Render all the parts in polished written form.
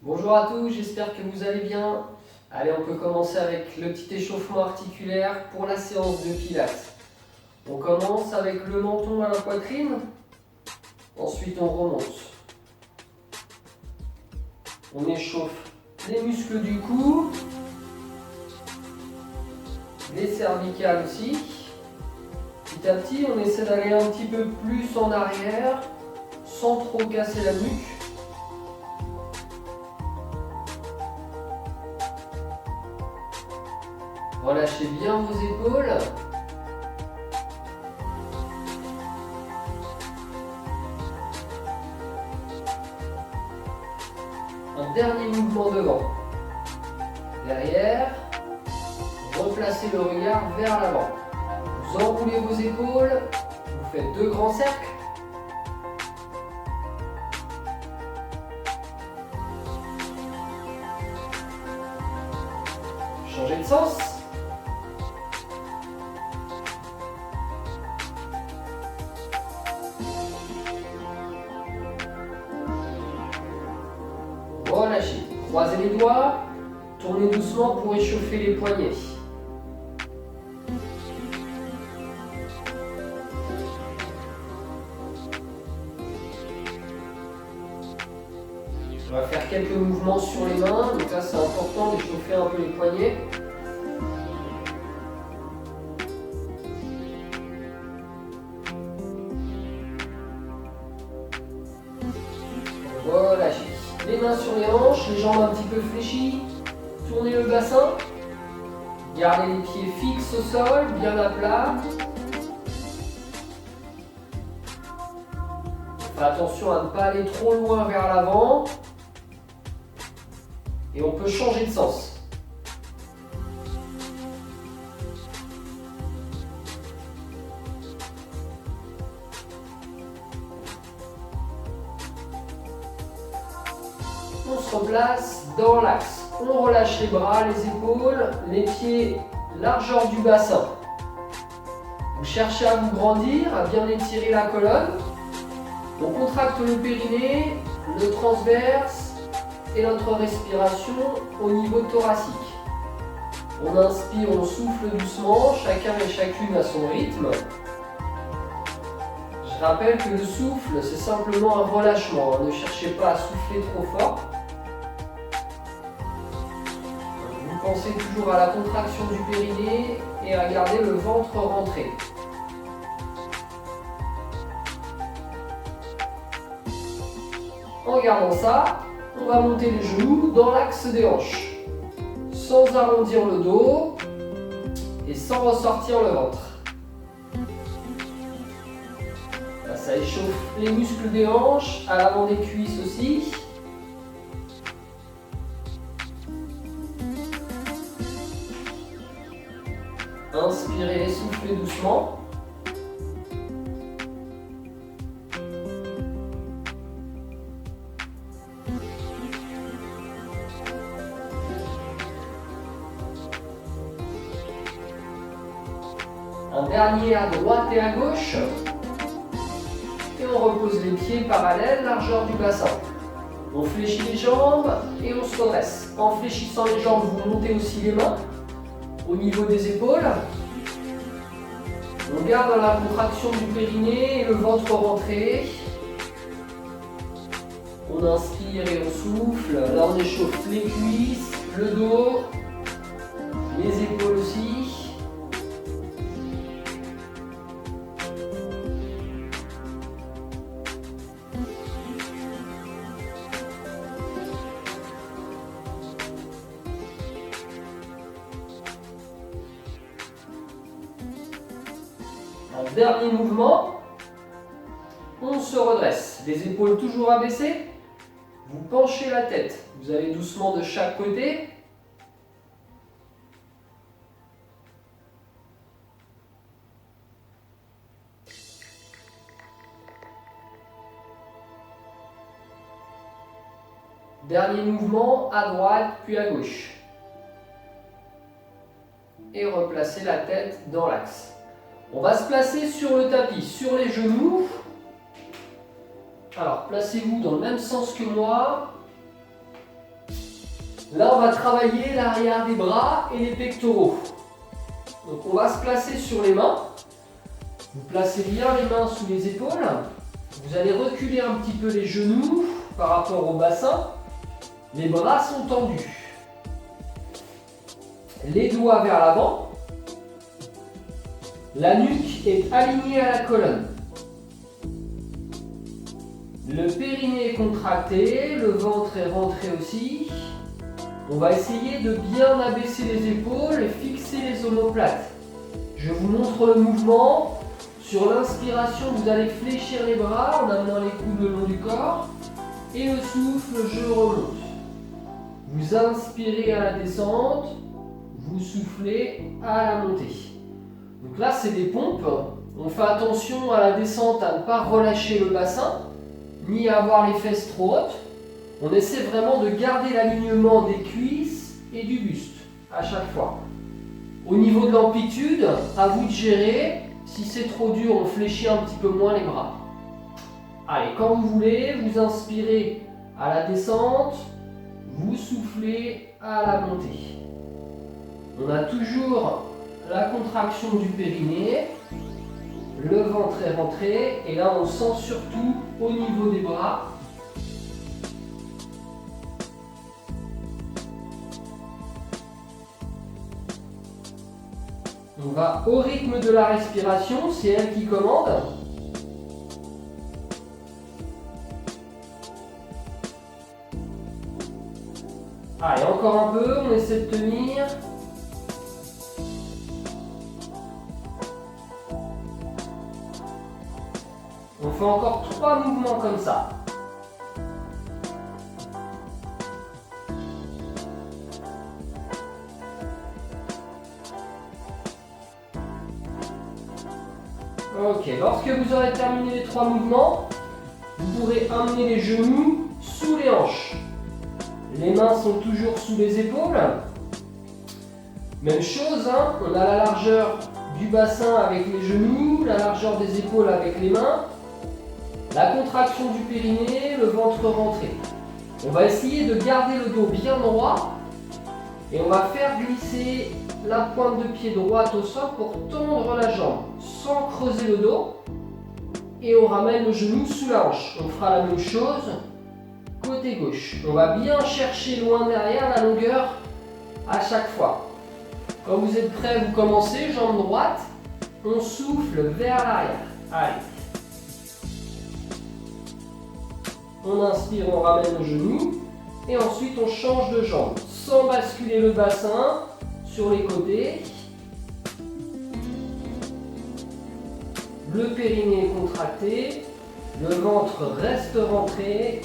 Bonjour à tous, j'espère que vous allez bien. Allez, on peut commencer avec le petit échauffement articulaire pour la séance de pilates. On commence avec le menton à la poitrine, ensuite on remonte. On échauffe les muscles du cou, les cervicales aussi. Petit à petit, on essaie d'aller un petit peu plus en arrière, sans trop casser la nuque. Relâchez bien vos épaules. Un dernier mouvement devant. Derrière, replacez le regard vers l'avant. Vous enroulez vos épaules, vous faites 2 grands cercles. Changez de sens. Relâchez. Croisez les doigts. Tournez doucement pour échauffer les poignets. On va faire quelques mouvements sur les mains. Donc là, c'est important d'échauffer un peu les poignets. Relâchez. Les mains sur les hanches, les jambes un petit peu fléchies. Tournez le bassin. Gardez les pieds fixes au sol, bien à plat. Faites attention à ne pas aller trop loin vers l'avant. Et on peut changer de sens. On se replace dans l'axe. On relâche les bras, les épaules, les pieds, largeur du bassin. Vous cherchez à vous grandir, à bien étirer la colonne. On contracte le périnée, le transverse et notre respiration au niveau thoracique. On inspire, on souffle doucement, chacun et chacune à son rythme. Je rappelle que le souffle, c'est simplement un relâchement. Ne cherchez pas à souffler trop fort. Vous pensez toujours à la contraction du périnée et à garder le ventre rentré. En gardant ça, on va monter les genoux dans l'axe des hanches, sans arrondir le dos et sans ressortir le ventre. Là, ça échauffe les muscles des hanches, à l'avant des cuisses aussi. Inspirez et soufflez doucement. Un dernier à droite et à gauche. Et on repose les pieds parallèles, largeur du bassin. On fléchit les jambes et on se redresse. En fléchissant les jambes, vous montez aussi les mains au niveau des épaules. On garde la contraction du périnée et le ventre rentré. On inspire et on souffle. Là, on échauffe les cuisses, le dos, les épaules aussi. Un dernier mouvement, on se redresse, les épaules toujours abaissées, vous penchez la tête, vous allez doucement de chaque côté. Dernier mouvement, à droite puis à gauche. Et replacez la tête dans l'axe. On va se placer sur le tapis, sur les genoux. Alors, placez-vous dans le même sens que moi. Là, on va travailler l'arrière des bras et les pectoraux. Donc, on va se placer sur les mains. Vous placez bien les mains sous les épaules. Vous allez reculer un petit peu les genoux par rapport au bassin. Les bras sont tendus. Les doigts vers l'avant. La nuque est alignée à la colonne. Le périnée est contracté, le ventre est rentré aussi. On va essayer de bien abaisser les épaules et fixer les omoplates. Je vous montre le mouvement. Sur l'inspiration, vous allez fléchir les bras en amenant les coudes le long du corps. Et le souffle, je remonte. Vous inspirez à la descente, vous soufflez à la montée. Donc là, c'est des pompes. On fait attention à la descente à ne pas relâcher le bassin, ni à avoir les fesses trop hautes. On essaie vraiment de garder l'alignement des cuisses et du buste à chaque fois. Au niveau de l'amplitude, à vous de gérer. Si c'est trop dur, on fléchit un petit peu moins les bras. Allez, quand vous voulez, vous inspirez à la descente, vous soufflez à la montée. On a toujours la contraction du périnée, le ventre est rentré, et là on sent surtout au niveau des bras. On va au rythme de la respiration, c'est elle qui commande. Allez, encore un peu, on essaie de tenir. On fait encore 3 mouvements comme ça. Ok, lorsque vous aurez terminé les 3 mouvements, vous pourrez amener les genoux sous les hanches. Les mains sont toujours sous les épaules. Même chose, hein, on a la largeur du bassin avec les genoux, la largeur des épaules avec les mains, la contraction du périnée, le ventre rentré. On va essayer de garder le dos bien droit et on va faire glisser la pointe de pied droite au sol pour tendre la jambe sans creuser le dos et on ramène le genou sous la hanche. On fera la même chose côté gauche. On va bien chercher loin derrière la longueur à chaque fois. Quand vous êtes prêts, vous commencez, jambe droite, on souffle vers l'arrière. Allez. On inspire, on ramène le genou et ensuite on change de jambe sans basculer le bassin sur les côtés. Le périnée est contracté, le ventre reste rentré.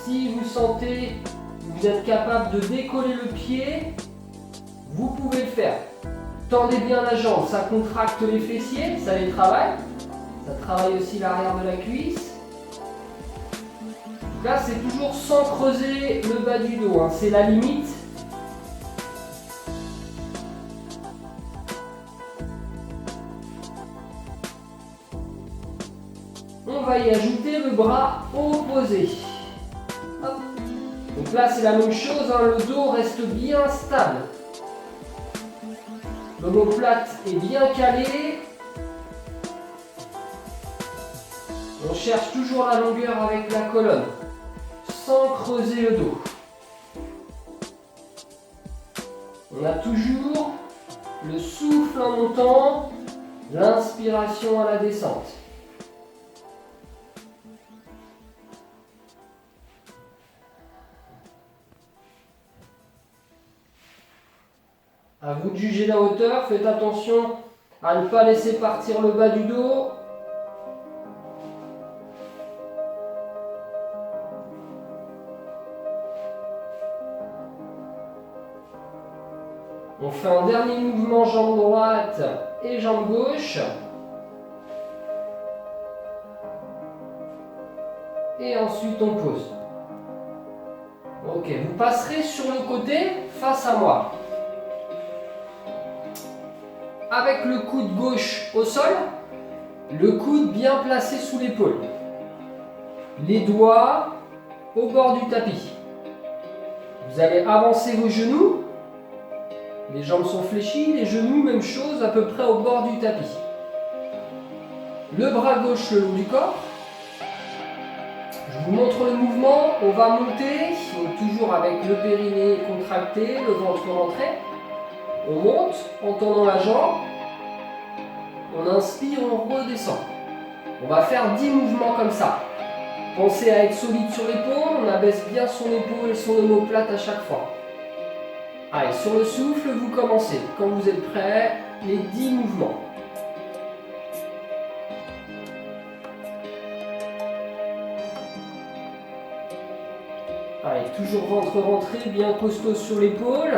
Si vous sentez que vous êtes capable de décoller le pied, vous pouvez le faire. Tendez bien la jambe, ça contracte les fessiers, ça les travaille. Ça travaille aussi l'arrière de la cuisse. Donc là, c'est toujours sans creuser le bas du dos, hein. C'est la limite. On va y ajouter le bras opposé. Hop. Donc là, c'est la même chose, hein. Le dos reste bien stable. L'omoplate est bien calée. On cherche toujours la longueur avec la colonne, sans creuser le dos. On a toujours le souffle en montant, l'inspiration à la descente. À vous de juger la hauteur, faites attention à ne pas laisser partir le bas du dos. On fait un dernier mouvement jambe droite et jambe gauche. Et ensuite on pose. Ok, vous passerez sur le côté face à moi. Avec le coude gauche au sol, le coude bien placé sous l'épaule. les doigts au bord du tapis. Vous allez avancer vos genoux. Les jambes sont fléchies, les genoux, même chose, à peu près au bord du tapis. Le bras gauche le long du corps. Je vous montre le mouvement. On va monter, donc toujours avec le périnée contracté, le ventre rentré. On monte en tendant la jambe. On inspire, on redescend. On va faire 10 mouvements comme ça. Pensez à être solide sur l'épaule. On abaisse bien son épaule et son omoplate à chaque fois. Allez, sur le souffle, vous commencez. Quand vous êtes prêts, les 10 mouvements. Allez, toujours ventre rentré, bien costaud sur l'épaule.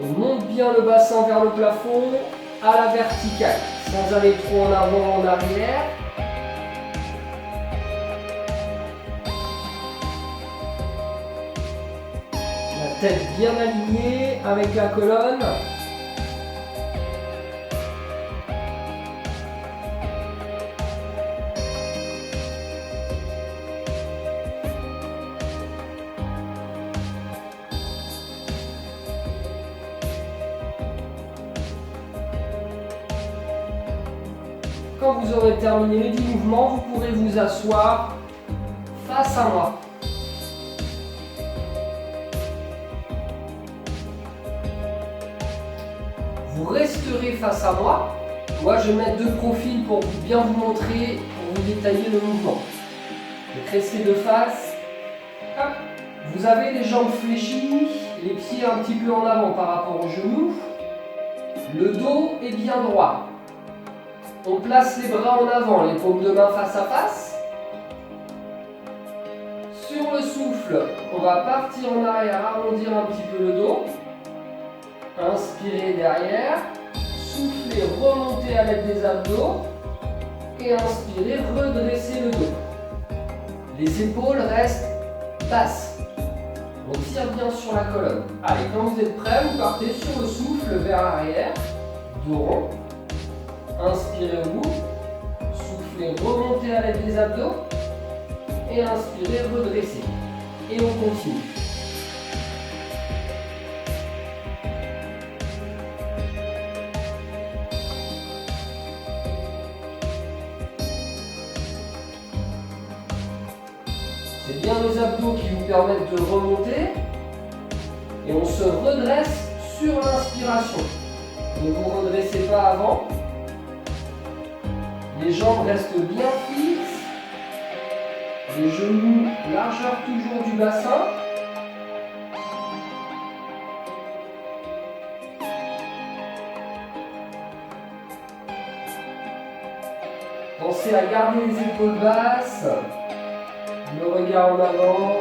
On monte bien le bassin vers le plafond, à la verticale, sans aller trop en avant ou en arrière. La tête bien alignée avec la colonne. Quand vous aurez terminé les 10 mouvements, vous pourrez vous asseoir face à moi. Vous resterez face à moi. Moi, je vais mettre deux profils pour bien vous montrer, pour vous détailler le mouvement. Donc, restez de face. Hop. Vous avez les jambes fléchies, les pieds un petit peu en avant par rapport aux genoux. Le dos est bien droit. On place les bras en avant, les paumes de main face à face. Sur le souffle, on va partir en arrière, arrondir un petit peu le dos. Inspirez derrière. Soufflez, remontez à l'aide des abdos. Et inspirez, redressez le dos. Les épaules restent basses. On tire bien sur la colonne. Allez, quand vous êtes prêts, vous partez sur le souffle vers l'arrière. Dos rond. Inspirez au bout, soufflez, remontez à l'aide des abdos et inspirez, redressez. Et on continue. C'est bien les abdos qui vous permettent de remonter et on se redresse sur l'inspiration. Ne vous redressez pas avant. Les jambes restent bien fixes. Les genoux, largeur toujours du bassin. Pensez à garder les épaules basses. Le regard en avant.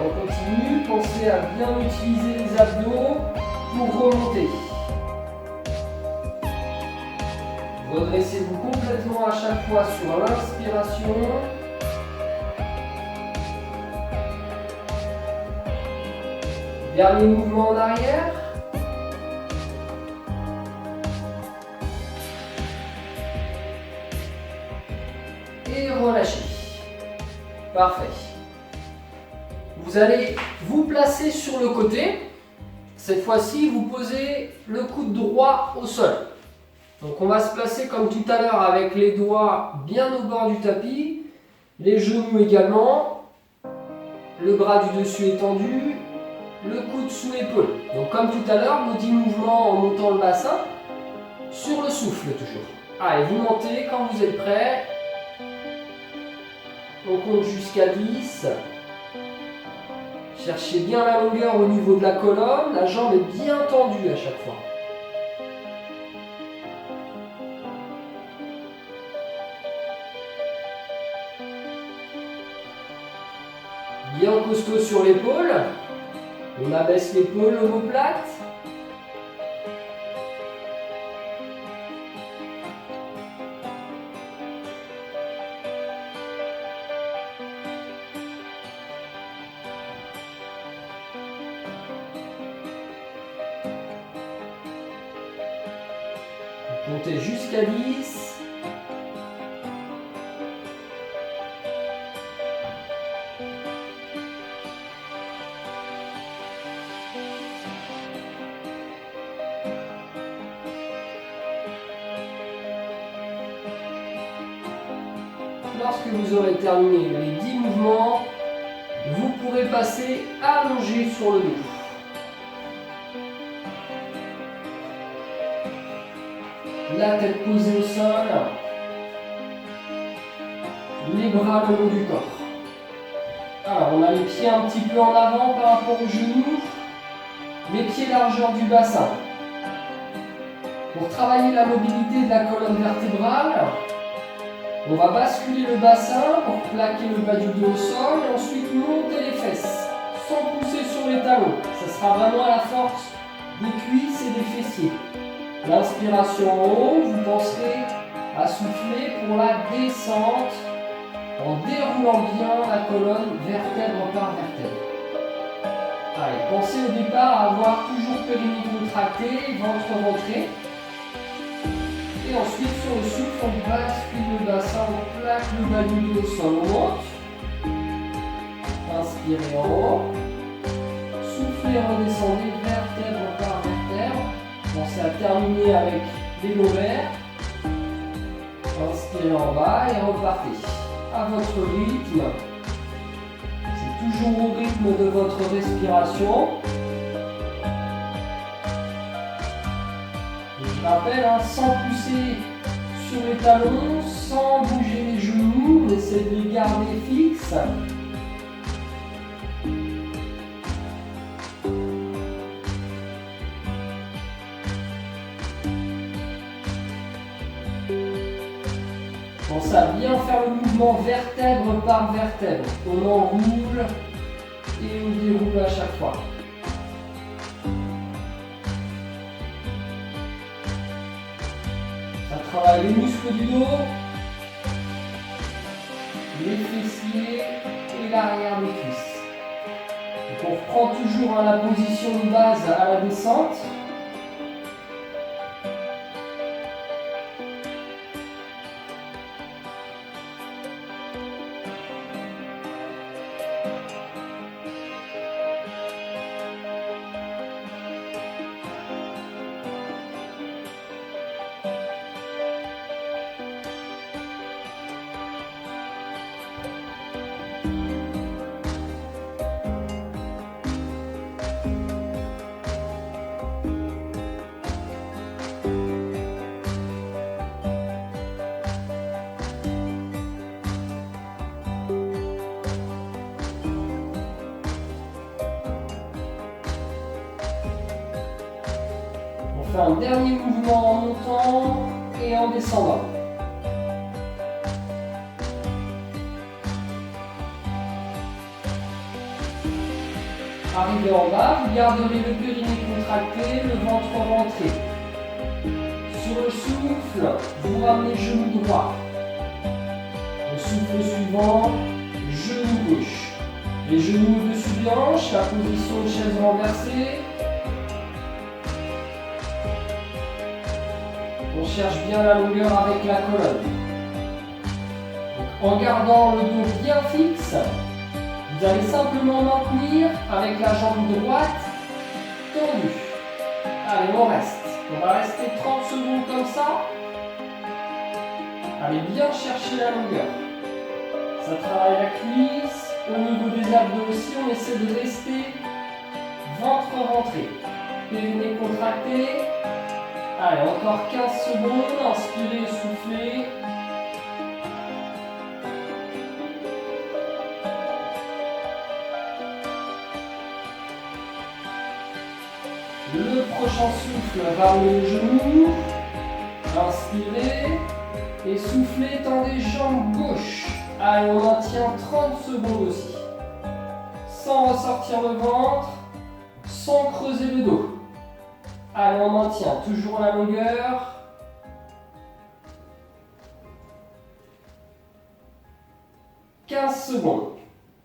On continue, pensez à bien utiliser les abdos pour remonter. Redressez-vous complètement à chaque fois sur l'inspiration. Dernier mouvement en arrière. Et relâchez. Parfait. Vous allez vous placer sur le côté. Cette fois-ci, vous posez le coude droit au sol. Donc on va se placer comme tout à l'heure avec les doigts bien au bord du tapis, les genoux également, le bras du dessus étendu, le coude sous l'épaule. Donc comme tout à l'heure, nos 10 mouvements en montant le bassin, sur le souffle toujours. Allez, vous montez quand vous êtes prêts. On compte jusqu'à 10. Cherchez bien la longueur au niveau de la colonne, la jambe est bien tendue à chaque fois. Bien costaud sur l'épaule. On abaisse l'épaule, omoplate. Montez jusqu'à 10. Lorsque vous aurez terminé les 10 mouvements, vous pourrez passer allongé sur le dos. La tête posée au sol, les bras le long du corps. Alors, on a les pieds un petit peu en avant par rapport aux genoux, les pieds largeur du bassin. Pour travailler la mobilité de la colonne vertébrale, on va basculer le bassin pour plaquer le bas du dos au sol et ensuite monter les fesses sans pousser sur les talons. Ça sera vraiment à la force des cuisses et des fessiers. L'inspiration en haut, vous penserez à souffler pour la descente en déroulant bien la colonne vertèbre par vertèbre. Allez, pensez au départ à avoir toujours périnée contracté, ventre rentré. Et ensuite, sur le souffle, on bascule le bassin, on plaque le bas du dos au sol, on monte. Inspirez en haut. Soufflez, redescendez vertèbre par vertèbre. Pensez à terminer avec les lombaires. Inspirez en bas et repartez. À votre rythme. C'est toujours au rythme de votre respiration. Je rappelle, sans pousser sur les talons, sans bouger les genoux, on essaie de les garder fixes. Pensez à bien faire le mouvement vertèbre par vertèbre. On enroule et on déroule à chaque fois. Ça travaille les muscles du dos, les fessiers et l'arrière des cuisses. Donc on reprend toujours la position de base à la descente. On fait un dernier mouvement en montant et en descendant. Arrivé en bas, vous garderez le périnée contracté, le ventre rentré. Sur le souffle, vous ramenez genou droit. Le souffle suivant, genou gauche. Les genoux au-dessus de hanche, la position de chaise renversée. On cherche bien la longueur avec la colonne. Donc, en gardant le dos bien fixe, vous allez simplement maintenir avec la jambe droite tendue. Allez, on reste. On va rester 30 secondes comme ça. Allez bien chercher la longueur. Ça travaille la cuisse. Au niveau des abdos aussi, on essaie de rester ventre rentré. Périnée contracté. Allez, encore 15 secondes. Inspirez, soufflez. Le prochain souffle, ramenez le genou. Inspirez. Et soufflez, tendez jambes gauche. Allez, on maintient 30 secondes aussi. Sans ressortir le ventre, sans creuser le dos. Allez, on maintient toujours la longueur. « 15 secondes.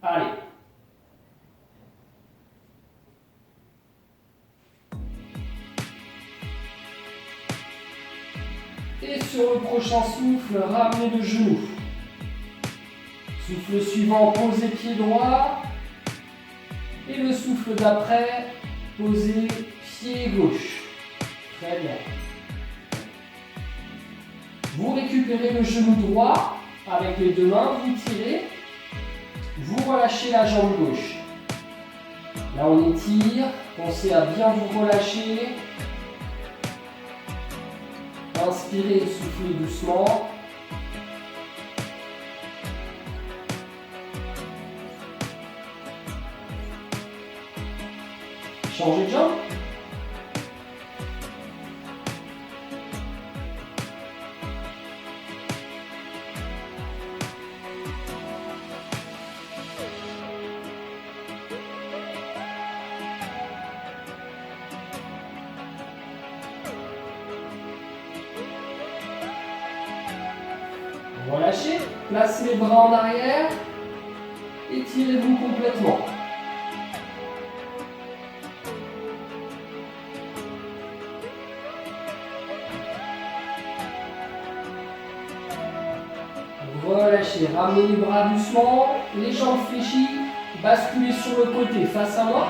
Allez. Et sur le prochain souffle, ramenez le genou. Souffle suivant, posez pied droit. Et le souffle d'après, posez pied gauche. Très bien. Vous récupérez le genou droit avec les deux mains, vous tirez. Vous relâchez la jambe gauche. Là, on étire. Pensez à bien vous relâcher. Inspirez, soufflez doucement. Changez de jambe. Relâchez, placez les bras en arrière, étirez-vous complètement. Relâchez, ramenez les bras doucement, les jambes fléchies, basculez sur le côté face à moi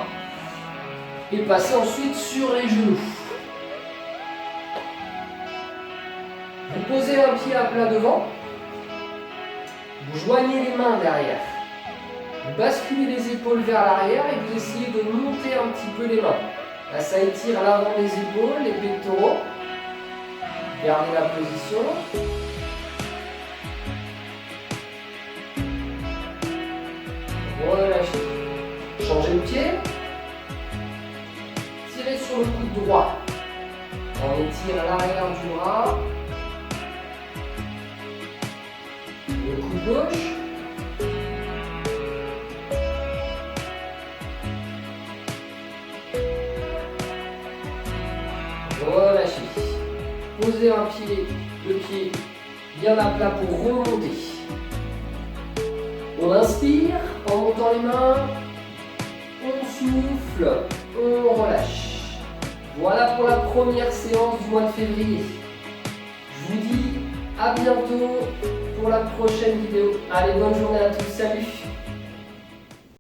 et passez ensuite sur les genoux. Vous posez un pied à plat devant. Vous joignez les mains derrière. Vous basculez les épaules vers l'arrière et vous essayez de monter un petit peu les mains. Là, ça étire l'avant des épaules, les pectoraux. Gardez la position. Relâchez. Changez le pied. Tirez sur le coude droit. On étire l'arrière du bras. Le coude gauche. Relâchez. Posez un pied, le pied bien à plat pour remonter. On inspire en montant les mains. On souffle. On relâche. Voilà pour la première séance du mois de février. Je vous dis à bientôt pour la prochaine vidéo. Allez, bonne journée à tous, salut!